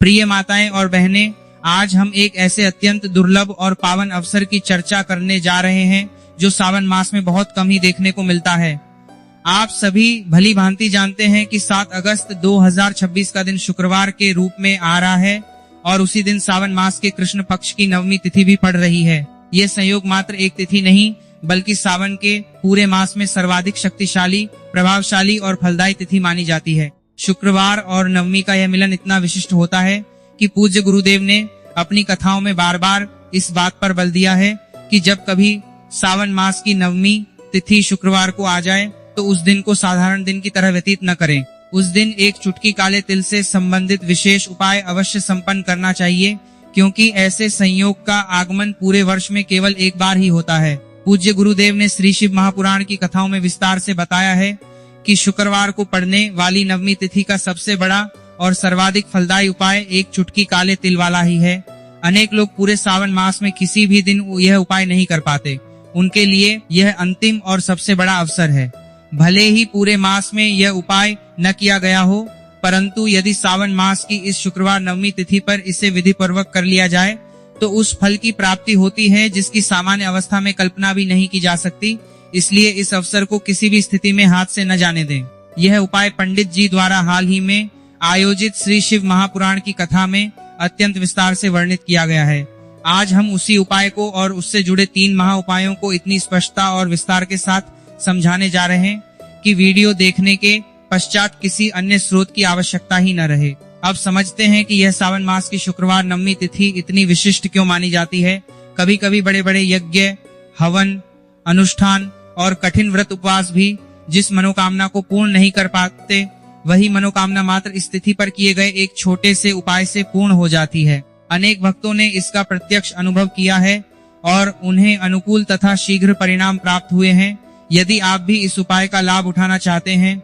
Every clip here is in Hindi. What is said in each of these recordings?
प्रिय माताएं और बहनें, आज हम एक ऐसे अत्यंत दुर्लभ और पावन अवसर की चर्चा करने जा रहे हैं जो सावन मास में बहुत कम ही देखने को मिलता है। आप सभी भली भांति जानते हैं कि 7 अगस्त 2026 का दिन शुक्रवार के रूप में आ रहा है और उसी दिन सावन मास के कृष्ण पक्ष की नवमी तिथि भी पड़ रही है। ये संयोग मात्र एक तिथि नहीं बल्कि सावन के पूरे मास में सर्वाधिक शक्तिशाली, प्रभावशाली और फलदायी तिथि मानी जाती है। शुक्रवार और नवमी का यह मिलन इतना विशिष्ट होता है कि पूज्य गुरुदेव ने अपनी कथाओं में बार बार इस बात पर बल दिया है कि जब कभी सावन मास की नवमी तिथि शुक्रवार को आ जाए तो उस दिन को साधारण दिन की तरह व्यतीत न करें। उस दिन एक चुटकी काले तिल से संबंधित विशेष उपाय अवश्य संपन्न करना चाहिए, क्योंकि ऐसे संयोग का आगमन पूरे वर्ष में केवल एक बार ही होता है। पूज्य गुरुदेव ने श्री शिव महापुराण की कथाओं में विस्तार से बताया है कि शुक्रवार को पड़ने वाली नवमी तिथि का सबसे बड़ा और सर्वाधिक फलदायी उपाय एक चुटकी काले तिल वाला ही है। अनेक लोग पूरे सावन मास में किसी भी दिन यह उपाय नहीं कर पाते। उनके लिए यह अंतिम और सबसे बड़ा अवसर है। भले ही पूरे मास में यह उपाय न किया गया हो, परंतु यदि सावन मास की इस शुक्रवार नवमी तिथि पर इसे विधि पूर्वक कर लिया जाए तो उस फल की प्राप्ति होती है जिसकी सामान्य अवस्था में कल्पना भी नहीं की जा सकती। इसलिए इस अवसर को किसी भी स्थिति में हाथ से न जाने दें। यह उपाय पंडित जी द्वारा हाल ही में आयोजित श्री शिव महापुराण की कथा में अत्यंत विस्तार से वर्णित किया गया है। आज हम उसी उपाय को और उससे जुड़े 3 महा उपायों को इतनी स्पष्टता और विस्तार के साथ समझाने जा रहे हैं कि वीडियो देखने के पश्चात किसी अन्य स्रोत की आवश्यकता ही न रहे। अब समझते हैं कि यह सावन मास की शुक्रवार नवमी तिथि इतनी विशिष्ट क्यों मानी जाती है। कभी कभी बड़े बड़े यज्ञ, हवन, अनुष्ठान और कठिन व्रत उपवास भी जिस मनोकामना को पूर्ण नहीं कर पाते, वही मनोकामना मात्र इस तिथि पर किए गए एक छोटे से उपाय से पूर्ण हो जाती है। अनेक भक्तों ने इसका प्रत्यक्ष अनुभव किया है और उन्हें अनुकूल तथा शीघ्र परिणाम प्राप्त हुए हैं। यदि आप भी इस उपाय का लाभ उठाना चाहते हैं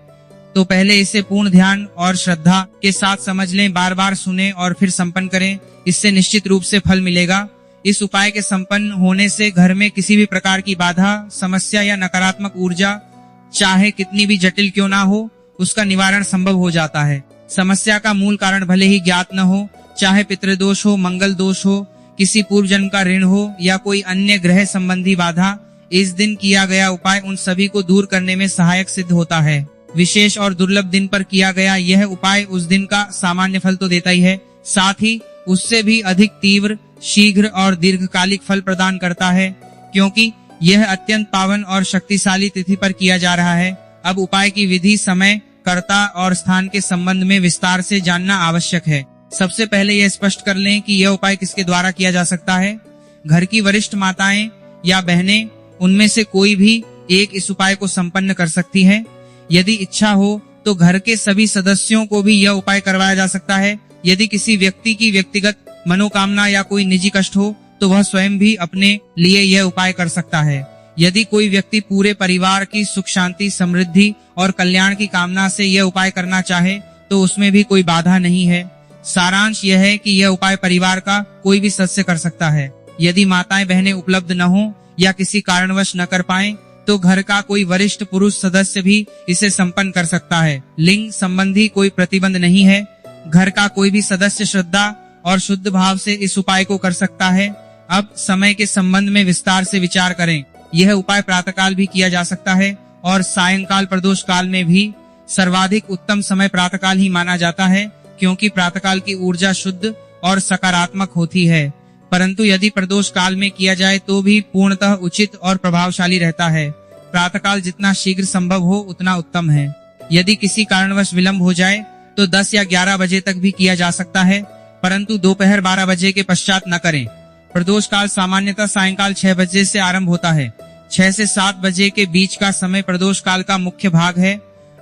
तो पहले इसे पूर्ण ध्यान और श्रद्धा के साथ समझ लें, बार बार सुने और फिर संपन्न करें। इससे निश्चित रूप से फल मिलेगा। इस उपाय के संपन्न होने से घर में किसी भी प्रकार की बाधा, समस्या या नकारात्मक ऊर्जा चाहे कितनी भी जटिल क्यों ना हो, उसका निवारण संभव हो जाता है। समस्या का मूल कारण भले ही ज्ञात न हो, चाहे पितृदोष हो, मंगल दोष हो, किसी पूर्व जन्म का ऋण हो या कोई अन्य ग्रह संबंधी बाधा, इस दिन किया गया उपाय उन सभी को दूर करने में सहायक सिद्ध होता है। विशेष और दुर्लभ दिन पर किया गया यह उपाय उस दिन का सामान्य फल तो देता ही है, साथ ही उससे भी अधिक तीव्र, शीघ्र और दीर्घकालिक फल प्रदान करता है, क्योंकि यह अत्यंत पावन और शक्तिशाली तिथि पर किया जा रहा है। अब उपाय की विधि, समय, कर्ता और स्थान के संबंध में विस्तार से जानना आवश्यक है। सबसे पहले यह स्पष्ट कर लें कि यह उपाय किसके द्वारा किया जा सकता है। घर की वरिष्ठ माताएं या बहनें, उनमें से कोई भी एक इस उपाय को संपन्न कर सकती है। यदि इच्छा हो तो घर के सभी सदस्यों को भी यह उपाय करवाया जा सकता है। यदि किसी व्यक्ति की व्यक्तिगत मनोकामना या कोई निजी कष्ट हो तो वह स्वयं भी अपने लिए यह उपाय कर सकता है। यदि कोई व्यक्ति पूरे परिवार की सुख, शांति, समृद्धि और कल्याण की कामना से यह उपाय करना चाहे तो उसमें भी कोई बाधा नहीं है। सारांश यह है कि यह उपाय परिवार का कोई भी सदस्य कर सकता है। यदि माताएं बहनें उपलब्ध न हो या किसी कारणवश न कर पाएं तो घर का कोई वरिष्ठ पुरुष सदस्य भी इसे संपन्न कर सकता है। लिंग संबंधी कोई प्रतिबंध नहीं है। घर का कोई भी सदस्य श्रद्धा और शुद्ध भाव से इस उपाय को कर सकता है। अब समय के संबंध में विस्तार से विचार करें। यह उपाय प्रातःकाल भी किया जा सकता है और सायंकाल प्रदोष काल में भी। सर्वाधिक उत्तम समय प्रातःकाल ही माना जाता है, क्योंकि प्रातःकाल की ऊर्जा शुद्ध और सकारात्मक होती है। परंतु यदि प्रदोष काल में किया जाए तो भी पूर्णतः उचित और प्रभावशाली रहता है। प्रातःकाल जितना शीघ्र संभव हो उतना उत्तम है। यदि किसी कारणवश विलंब हो जाए तो 10 या 11 बजे तक भी किया जा सकता है, परंतु दोपहर 12 बजे के पश्चात न करें। प्रदोष काल सामान्यतः सायंकाल 6 बजे से आरंभ होता है। 6 से 7 बजे के बीच का समय प्रदोष काल का मुख्य भाग है।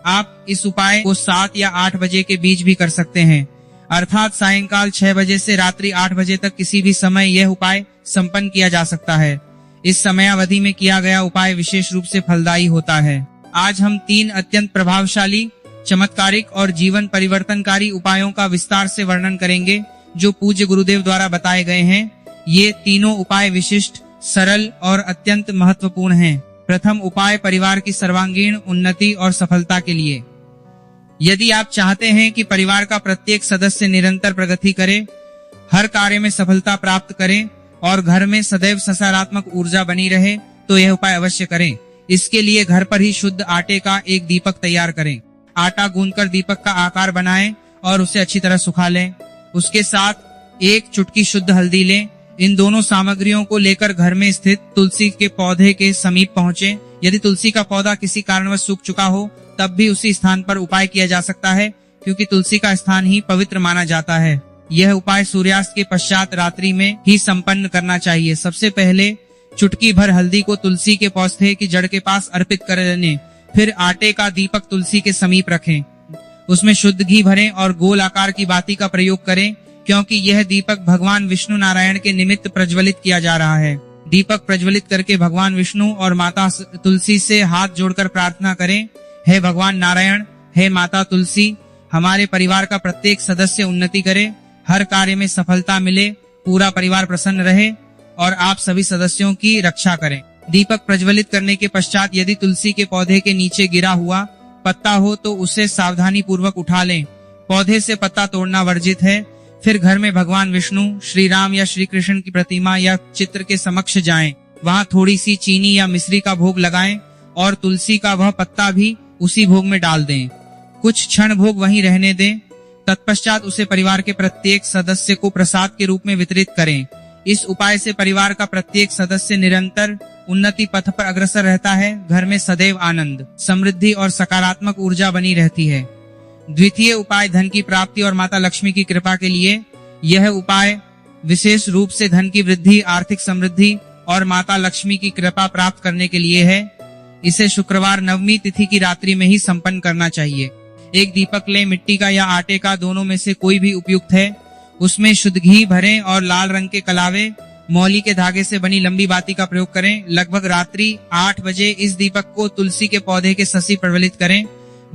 आप इस उपाय को 7 या 8 बजे के बीच भी कर सकते हैं, अर्थात सायंकाल 6 बजे से रात्रि 8 बजे तक किसी भी समय यह उपाय संपन्न किया जा सकता है। इस समयावधि में किया गया उपाय विशेष रूप से फलदायी होता है। आज हम 3 अत्यंत प्रभावशाली, चमत्कारिक और जीवन परिवर्तनकारी उपायों का विस्तार से वर्णन करेंगे जो पूज्य गुरुदेव द्वारा बताए गए हैं। ये तीनों उपाय विशिष्ट, सरल और अत्यंत महत्वपूर्ण हैं। प्रथम उपाय परिवार की सर्वांगीण उन्नति और सफलता के लिए। यदि आप चाहते हैं कि परिवार का प्रत्येक सदस्य निरंतर प्रगति करे, हर कार्य में सफलता प्राप्त करे और घर में सदैव सकारात्मक ऊर्जा बनी रहे, तो यह उपाय अवश्य करें। इसके लिए घर पर ही शुद्ध आटे का एक दीपक तैयार करें। आटा गूंथकर दीपक का आकार बनाएं और उसे अच्छी तरह सुखा लें। उसके साथ एक चुटकी शुद्ध हल्दी लें। इन दोनों सामग्रियों को लेकर घर में स्थित तुलसी के पौधे के समीप पहुंचे। यदि तुलसी का पौधा किसी कारणवश सूख चुका हो, तब भी उसी स्थान पर उपाय किया जा सकता है, क्योंकि तुलसी का स्थान ही पवित्र माना जाता है। यह उपाय सूर्यास्त के पश्चात रात्रि में ही संपन्न करना चाहिए। सबसे पहले चुटकी भर हल्दी को तुलसी के पौधे की जड़ के पास अर्पित कर लें। फिर आटे का दीपक तुलसी के समीप रखें। उसमें शुद्ध घी भरें और गोल आकार की बाती का प्रयोग करें, क्योंकि यह दीपक भगवान विष्णु नारायण के निमित्त प्रज्वलित किया जा रहा है। दीपक प्रज्वलित करके भगवान विष्णु और माता तुलसी से हाथ जोड़कर प्रार्थना करें, हे भगवान नारायण, हे माता तुलसी, हमारे परिवार का प्रत्येक सदस्य उन्नति करे, हर कार्य में सफलता मिले, पूरा परिवार प्रसन्न रहे और आप सभी सदस्यों की रक्षा करें। दीपक प्रज्वलित करने के पश्चात यदि तुलसी के पौधे के नीचे गिरा हुआ पत्ता हो तो उसे सावधानी पूर्वक उठा लें। पौधे से पत्ता तोड़ना वर्जित है। फिर घर में भगवान विष्णु, श्री राम या श्री कृष्ण की प्रतिमा या चित्र के समक्ष जाएं। वहां थोड़ी सी चीनी या मिश्री का भोग लगाएं और तुलसी का वह पत्ता भी उसी भोग में डाल दें। कुछ क्षण भोग वहीं रहने दें। तत्पश्चात उसे परिवार के प्रत्येक सदस्य को प्रसाद के रूप में वितरित करें। इस उपाय से परिवार का प्रत्येक सदस्य निरंतर उन्नति पथ पर अग्रसर रहता है। घर में सदैव आनंद, समृद्धि और सकारात्मक ऊर्जा बनी रहती है। द्वितीय उपाय धन की प्राप्ति और माता लक्ष्मी की कृपा के लिए। यह उपाय विशेष रूप से धन की वृद्धि, आर्थिक समृद्धि और माता लक्ष्मी की कृपा प्राप्त करने के लिए है। इसे शुक्रवार नवमी तिथि की रात्रि में ही संपन्न करना चाहिए। एक दीपक लें, मिट्टी का या आटे का, दोनों में से कोई भी उपयुक्त है। उसमें शुद्ध घी भरें और लाल रंग के कलावे मौली के धागे से बनी लंबी बाती का प्रयोग करें। लगभग रात्रि 8 बजे इस दीपक को तुलसी के पौधे के ससी प्रज्वलित करें।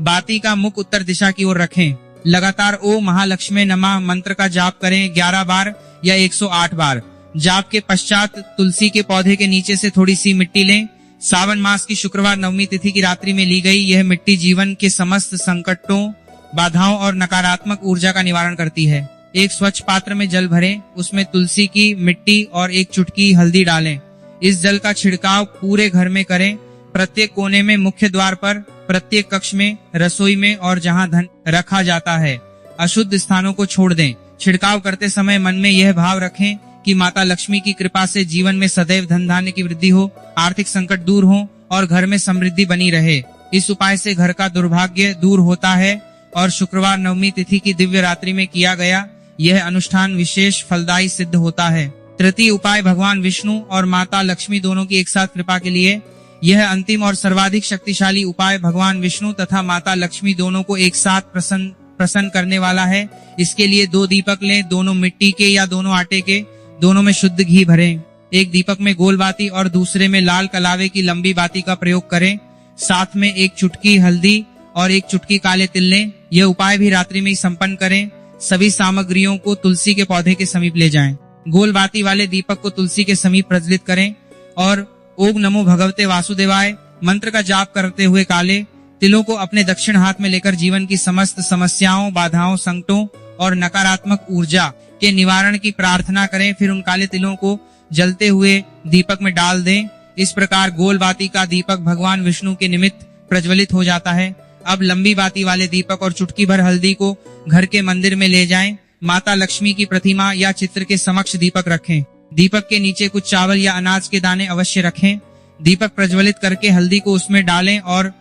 बाती का मुख उत्तर दिशा की ओर रखें। लगातार ओम महालक्ष्मी नमः मंत्र का जाप करें 11 बार या 108 बार। जाप के पश्चात तुलसी के पौधे के नीचे से थोड़ी सी मिट्टी लें। सावन मास की शुक्रवार नवमी तिथि की रात्रि में ली गई यह मिट्टी जीवन के समस्त संकटों, बाधाओं और नकारात्मक ऊर्जा का निवारण करती है। एक स्वच्छ पात्र में जल भरें, उसमें तुलसी की मिट्टी और एक चुटकी हल्दी डालें। इस जल का छिड़काव पूरे घर में करें। प्रत्येक कोने में, मुख्य द्वार पर, प्रत्येक कक्ष में, रसोई में और जहां धन रखा जाता है, अशुद्ध स्थानों को छोड़ दें। छिड़काव करते समय मन में यह भाव रखें कि माता लक्ष्मी की कृपा से जीवन में सदैव धन धान्य की वृद्धि हो, आर्थिक संकट दूर हो और घर में समृद्धि बनी रहे। इस उपाय से घर का दुर्भाग्य दूर होता है और शुक्रवार नवमी तिथि की दिव्य रात्रि में किया गया यह अनुष्ठान विशेष फलदायी सिद्ध होता है। तृतीय उपाय भगवान विष्णु और माता लक्ष्मी दोनों की एक साथ कृपा के लिए। यह अंतिम और सर्वाधिक शक्तिशाली उपाय भगवान विष्णु तथा माता लक्ष्मी दोनों को एक साथ प्रसन्न करने वाला है। इसके लिए 2 दीपक लें, दोनों मिट्टी के या दोनों आटे के, दोनों में शुद्ध घी भरें। एक दीपक में गोल बाती और दूसरे में लाल कलावे की लंबी बाती का प्रयोग करें। साथ में एक चुटकी हल्दी और एक चुटकी काले तिल लें। यह उपाय भी रात्रि में ही संपन्न करें। सभी सामग्रियों को तुलसी के पौधे के समीप ले जाएं। गोल बाती वाले दीपक को तुलसी के समीप प्रज्वलित करें और ओम नमो भगवते वासुदेवाय मंत्र का जाप करते हुए काले तिलों को अपने दक्षिण हाथ में लेकर जीवन की समस्त समस्याओं, बाधाओं, संकटों और नकारात्मक ऊर्जा के निवारण की प्रार्थना करें। फिर उन काले तिलों को जलते हुए दीपक में डाल दें। इस प्रकार गोल बाती का दीपक भगवान विष्णु के निमित्त प्रज्वलित हो जाता है। अब लंबी बाती वाले दीपक और चुटकी भर हल्दी को घर के मंदिर में ले जाएं। माता लक्ष्मी की प्रतिमा या चित्र के समक्ष दीपक रखें। दीपक के नीचे कुछ चावल या अनाज के दाने अवश्य रखें। दीपक प्रज्वलित करके हल्दी को उसमें डालें और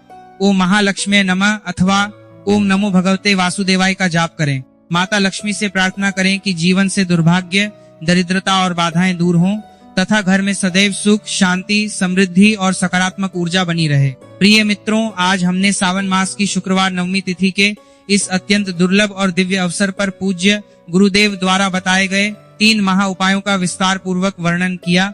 ओम महालक्ष्मी नमः अथवा ओम नमो भगवते वासुदेवाय का जाप करें। माता लक्ष्मी से प्रार्थना करें कि जीवन से दुर्भाग्य, दरिद्रता और बाधाएं दूर हों तथा घर में सदैव सुख, शांति, समृद्धि और सकारात्मक ऊर्जा बनी रहे। प्रिय मित्रों, आज हमने सावन मास की शुक्रवार नवमी तिथि के इस अत्यंत दुर्लभ और दिव्य अवसर पर पूज्य गुरुदेव द्वारा बताए गए 3 महा उपायों का विस्तार पूर्वक वर्णन किया।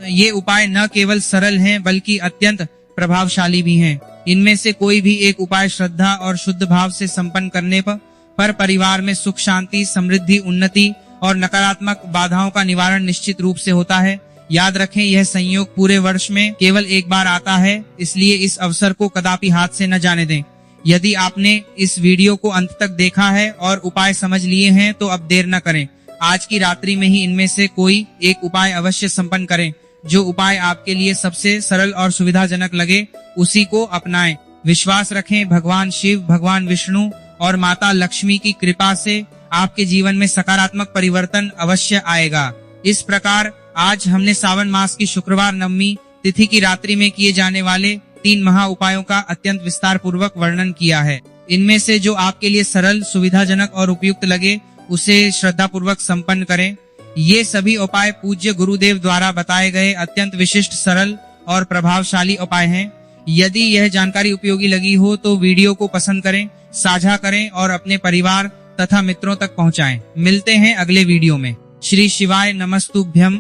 ये उपाय न केवल सरल हैं बल्कि अत्यंत प्रभावशाली भी हैं। इनमें से कोई भी एक उपाय श्रद्धा और शुद्ध भाव से संपन्न करने पर परिवार में सुख, शांति, समृद्धि, उन्नति और नकारात्मक बाधाओं का निवारण निश्चित रूप से होता है। याद रखें, यह संयोग पूरे वर्ष में केवल एक बार आता है, इसलिए इस अवसर को कदापि हाथ से न जाने दें। यदि आपने इस वीडियो को अंत तक देखा है और उपाय समझ लिए हैं तो अब देर न करें, आज की रात्रि में ही इनमें से कोई एक उपाय अवश्य संपन्न करें। जो उपाय आपके लिए सबसे सरल और सुविधाजनक लगे उसी को अपनाएं। विश्वास रखें, भगवान शिव, भगवान विष्णु और माता लक्ष्मी की कृपा से आपके जीवन में सकारात्मक परिवर्तन अवश्य आएगा। इस प्रकार आज हमने सावन मास की शुक्रवार नवमी तिथि की रात्रि में किए जाने वाले 3 महा उपायों का अत्यंत विस्तार पूर्वक वर्णन किया है। इनमें से जो आपके लिए सरल, सुविधाजनक और उपयुक्त लगे उसे श्रद्धा पूर्वक संपन्न करें। ये सभी उपाय पूज्य गुरुदेव द्वारा बताए गए अत्यंत विशिष्ट, सरल और प्रभावशाली उपाय हैं। यदि यह जानकारी उपयोगी लगी हो तो वीडियो को पसंद करें, साझा करें और अपने परिवार तथा मित्रों तक पहुंचाएं। मिलते हैं अगले वीडियो में। श्री शिवाय नमस्तुभ्यम।